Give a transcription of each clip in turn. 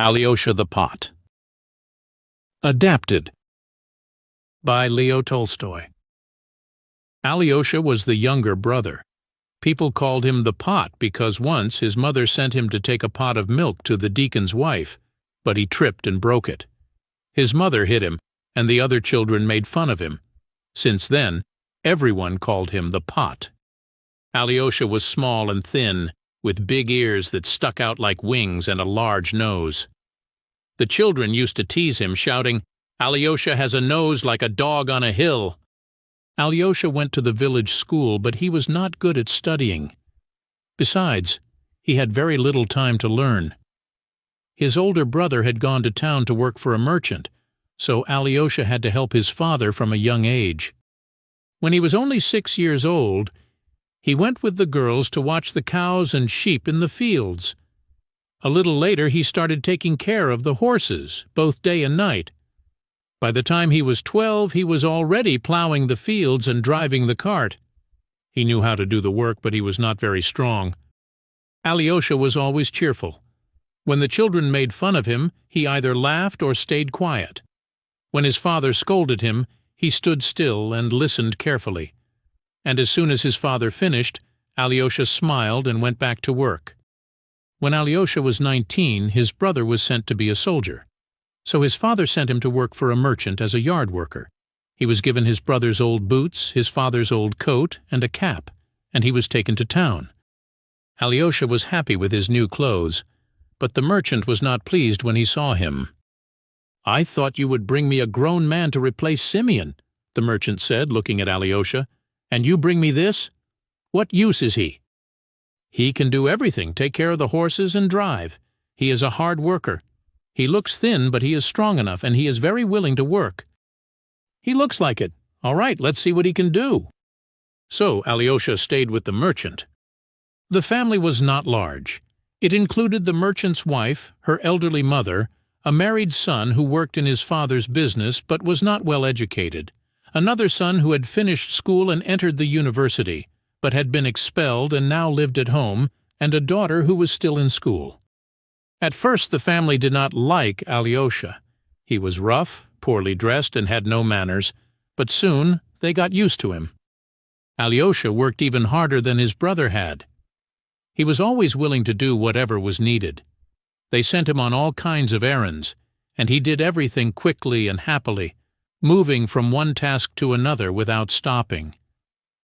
Alyosha the Pot. Adapted by Leo Tolstoy. Alyosha was the younger brother. People called him the Pot because once his mother sent him to take a pot of milk to the deacon's wife, but he tripped and broke it. His mother hit him, and the other children made fun of him. Since then, everyone called him the Pot. Alyosha was small and thin, with big ears that stuck out like wings and a large nose. The children used to tease him, shouting, "Alyosha has a nose like a dog on a hill." Alyosha went to the village school, but he was not good at studying. Besides, he had very little time to learn. His older brother had gone to town to work for a merchant, so Alyosha had to help his father from a young age. When he was only 6 years old, he went with the girls to watch the cows and sheep in the fields. A little later he started taking care of the horses, both day and night. By the time he was 12, he was already plowing the fields and driving the cart. He knew how to do the work, but he was not very strong. Alyosha was always cheerful. When the children made fun of him, he either laughed or stayed quiet. When his father scolded him, he stood still and listened carefully. And as soon as his father finished, Alyosha smiled and went back to work. When Alyosha was 19, his brother was sent to be a soldier. So his father sent him to work for a merchant as a yard worker. He was given his brother's old boots, his father's old coat, and a cap, and he was taken to town. Alyosha was happy with his new clothes, but the merchant was not pleased when he saw him. "I thought you would bring me a grown man to replace Simeon," the merchant said, looking at Alyosha. "And you bring me this? What use is he?" "He can do everything, take care of the horses and drive. He is a hard worker. He looks thin, but he is strong enough, and he is very willing to work." "He looks like it. All right, let's see what he can do." So Alyosha stayed with the merchant. The family was not large. It included the merchant's wife, her elderly mother, a married son who worked in his father's business but was not well educated, another son who had finished school and entered the university, but had been expelled and now lived at home, and a daughter who was still in school. At first the family did not like Alyosha. He was rough, poorly dressed, and had no manners, but soon they got used to him. Alyosha worked even harder than his brother had. He was always willing to do whatever was needed. They sent him on all kinds of errands, and he did everything quickly and happily, moving from one task to another without stopping.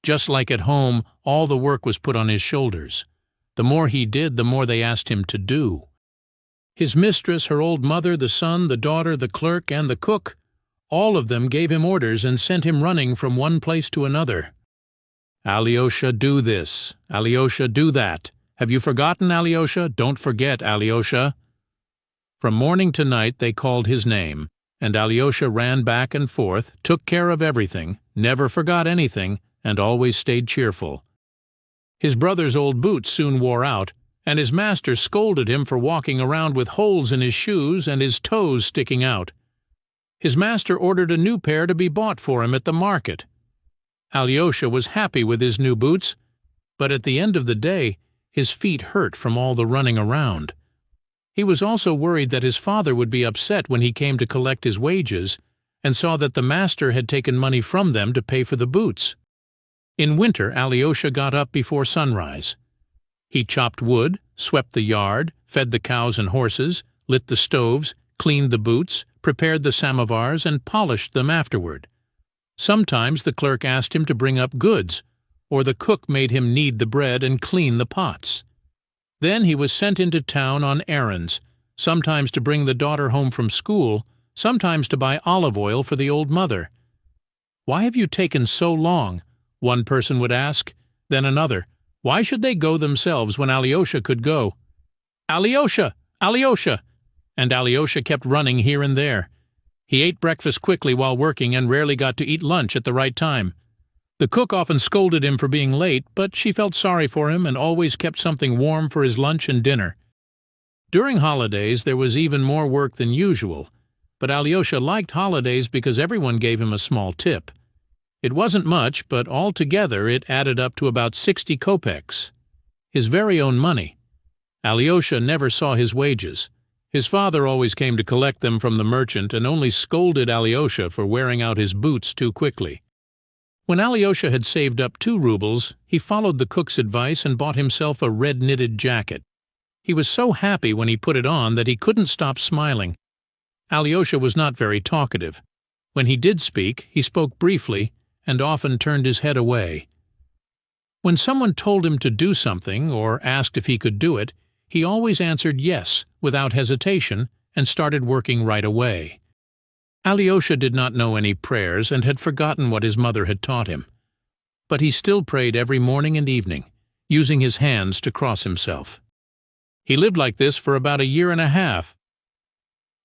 Just like at home, all the work was put on his shoulders. The more he did, the more they asked him to do. His mistress, her old mother, the son, the daughter, the clerk, and the cook, all of them gave him orders and sent him running from one place to another. "Alyosha, do this. Alyosha, do that. Have you forgotten, Alyosha? Don't forget, Alyosha." From morning to night they called his name, and Alyosha ran back and forth, took care of everything, never forgot anything, and always stayed cheerful. His brother's old boots soon wore out, and his master scolded him for walking around with holes in his shoes and his toes sticking out. His master ordered a new pair to be bought for him at the market. Alyosha was happy with his new boots, but at the end of the day, his feet hurt from all the running around. He was also worried that his father would be upset when he came to collect his wages and saw that the master had taken money from them to pay for the boots. In winter, Alyosha got up before sunrise. He chopped wood, swept the yard, fed the cows and horses, lit the stoves, cleaned the boots, prepared the samovars, and polished them afterward. Sometimes the clerk asked him to bring up goods, or the cook made him knead the bread and clean the pots. Then he was sent into town on errands, sometimes to bring the daughter home from school, sometimes to buy olive oil for the old mother. "Why have you taken so long?" one person would ask, then another. Why should they go themselves when Alyosha could go? "Alyosha! Alyosha!" And Alyosha kept running here and there. He ate breakfast quickly while working and rarely got to eat lunch at the right time. The cook often scolded him for being late, but she felt sorry for him and always kept something warm for his lunch and dinner. During holidays there was even more work than usual, but Alyosha liked holidays because everyone gave him a small tip. It wasn't much, but altogether it added up to about 60 kopecks. His very own money. Alyosha never saw his wages. His father always came to collect them from the merchant and only scolded Alyosha for wearing out his boots too quickly. When Alyosha had saved up 2 rubles, he followed the cook's advice and bought himself a red knitted jacket. He was so happy when he put it on that he couldn't stop smiling. Alyosha was not very talkative. When he did speak, he spoke briefly and often turned his head away. When someone told him to do something or asked if he could do it, he always answered yes, without hesitation, and started working right away. Alyosha did not know any prayers and had forgotten what his mother had taught him. But he still prayed every morning and evening, using his hands to cross himself. He lived like this for about 1.5 years.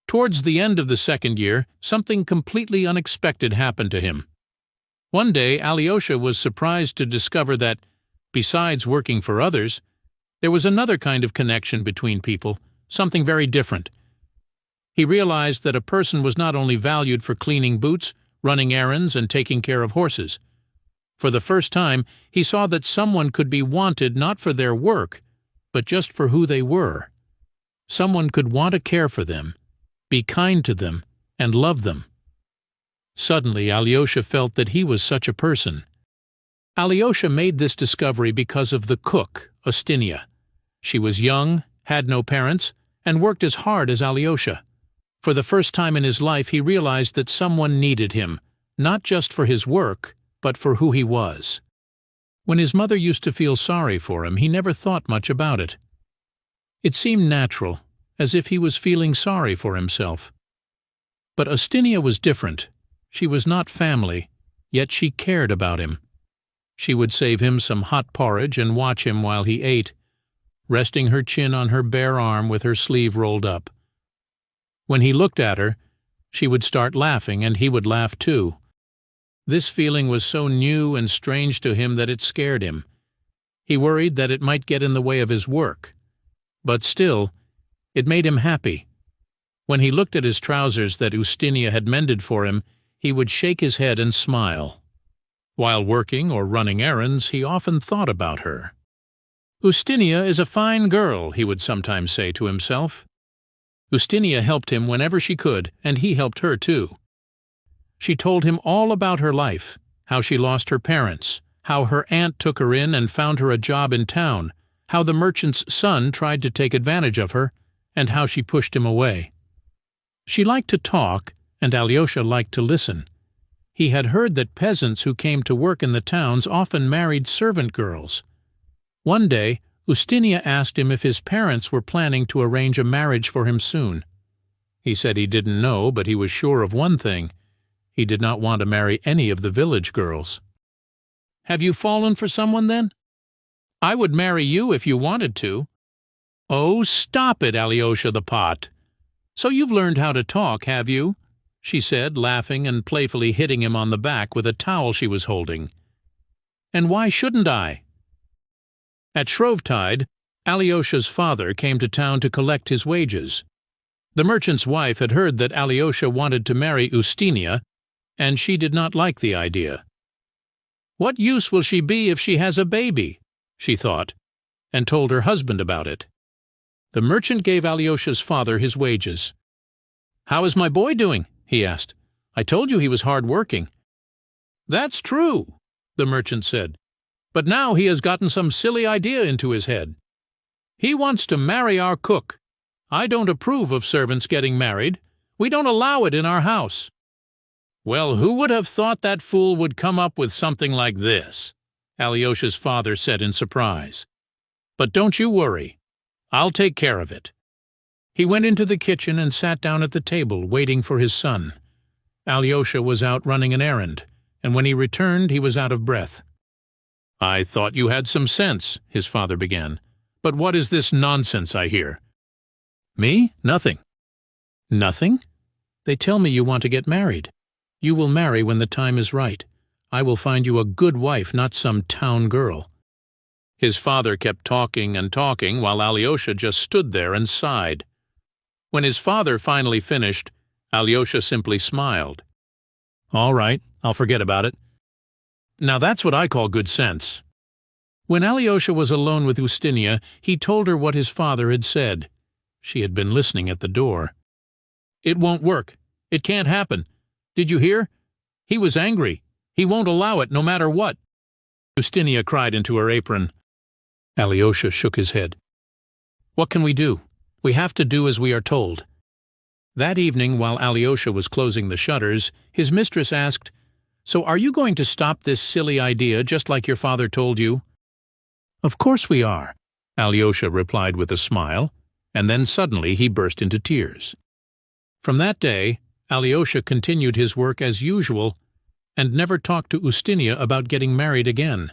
Towards the end of the 2nd year, something completely unexpected happened to him. One day, Alyosha was surprised to discover that, besides working for others, there was another kind of connection between people, something very different. He realized that a person was not only valued for cleaning boots, running errands, and taking care of horses. For the first time, he saw that someone could be wanted not for their work, but just for who they were. Someone could want to care for them, be kind to them, and love them. Suddenly, Alyosha felt that he was such a person. Alyosha made this discovery because of the cook, Ustinya. She was young, had no parents, and worked as hard as Alyosha. For the first time in his life, he realized that someone needed him, not just for his work, but for who he was. When his mother used to feel sorry for him, he never thought much about it. It seemed natural, as if he was feeling sorry for himself. But Ustinya was different. She was not family, yet she cared about him. She would save him some hot porridge and watch him while he ate, resting her chin on her bare arm with her sleeve rolled up. When he looked at her, she would start laughing, and he would laugh too. This feeling was so new and strange to him that it scared him. He worried that it might get in the way of his work. But still, it made him happy. When he looked at his trousers that Ustinya had mended for him, he would shake his head and smile. While working or running errands, he often thought about her. "Ustinya is a fine girl," he would sometimes say to himself. Ustinya helped him whenever she could, and he helped her too. She told him all about her life, how she lost her parents, how her aunt took her in and found her a job in town, how the merchant's son tried to take advantage of her, and how she pushed him away. She liked to talk, and Alyosha liked to listen. He had heard that peasants who came to work in the towns often married servant girls. One day, Ustinya asked him if his parents were planning to arrange a marriage for him soon. He said he didn't know, but he was sure of one thing. He did not want to marry any of the village girls. "Have you fallen for someone, then?" "I would marry you if you wanted to." "Oh, stop it, Alyosha the pot. So you've learned how to talk, have you?" she said, laughing and playfully hitting him on the back with a towel she was holding. "And why shouldn't I?" At Shrovetide, Alyosha's father came to town to collect his wages. The merchant's wife had heard that Alyosha wanted to marry Ustinya, and she did not like the idea. "What use will she be if she has a baby?" she thought, and told her husband about it. The merchant gave Alyosha's father his wages. "How is my boy doing?" he asked. "I told you he was hard-working." "That's true," the merchant said. "But now he has gotten some silly idea into his head. He wants to marry our cook. I don't approve of servants getting married. We don't allow it in our house." "Well, who would have thought that fool would come up with something like this?" Alyosha's father said in surprise. "But don't you worry. I'll take care of it." He went into the kitchen and sat down at the table, waiting for his son. Alyosha was out running an errand, and when he returned he was out of breath. "I thought you had some sense," his father began. "But what is this nonsense I hear?" "Me? Nothing." "Nothing? They tell me you want to get married. You will marry when the time is right. I will find you a good wife, not some town girl." His father kept talking and talking while Alyosha just stood there and sighed. When his father finally finished, Alyosha simply smiled. "All right, I'll forget about it. Now that's what I call good sense." When Alyosha was alone with Ustinya, he told her what his father had said. She had been listening at the door. "It won't work. It can't happen. Did you hear? He was angry. He won't allow it, no matter what," Ustinia cried into her apron. Alyosha shook his head. "What can we do? We have to do as we are told." That evening, while Alyosha was closing the shutters, his mistress asked, "So are you going to stop this silly idea just like your father told you?" "Of course we are," Alyosha replied with a smile, and then suddenly he burst into tears. From that day, Alyosha continued his work as usual and never talked to Ustinia about getting married again.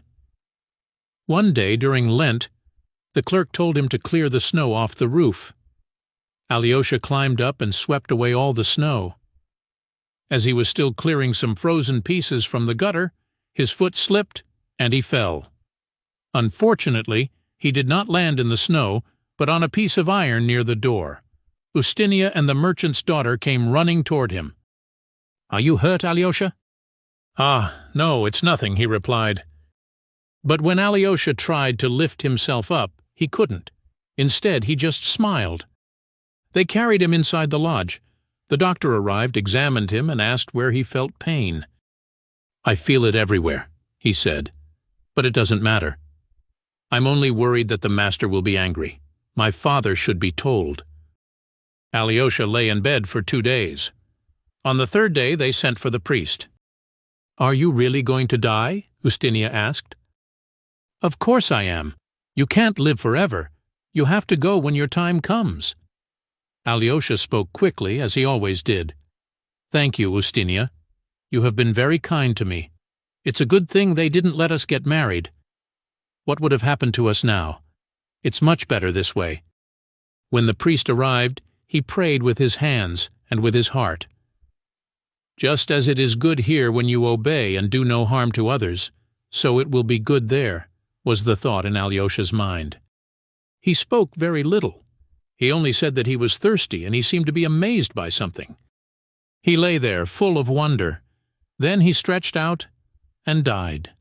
One day during Lent, the clerk told him to clear the snow off the roof. Alyosha climbed up and swept away all the snow. As he was still clearing some frozen pieces from the gutter, his foot slipped and he fell. Unfortunately, he did not land in the snow, but on a piece of iron near the door. Ustinia and the merchant's daughter came running toward him. "Are you hurt, Alyosha?" "Ah, no, it's nothing," he replied. But when Alyosha tried to lift himself up, he couldn't. Instead, he just smiled. They carried him inside the lodge. The doctor arrived, examined him, and asked where he felt pain. "I feel it everywhere," he said, "but it doesn't matter. I'm only worried that the master will be angry. My father should be told." Alyosha lay in bed for 2 days. On the 3rd day they sent for the priest. "Are you really going to die?" Ustinia asked. "Of course I am. You can't live forever. You have to go when your time comes." Alyosha spoke quickly, as he always did. "Thank you, Ustinia. You have been very kind to me. It's a good thing they didn't let us get married. What would have happened to us now? It's much better this way." When the priest arrived, he prayed with his hands and with his heart. "Just as it is good here when you obey and do no harm to others, so it will be good there," was the thought in Alyosha's mind. He spoke very little. He only said that he was thirsty, and he seemed to be amazed by something. He lay there, full of wonder. Then he stretched out and died.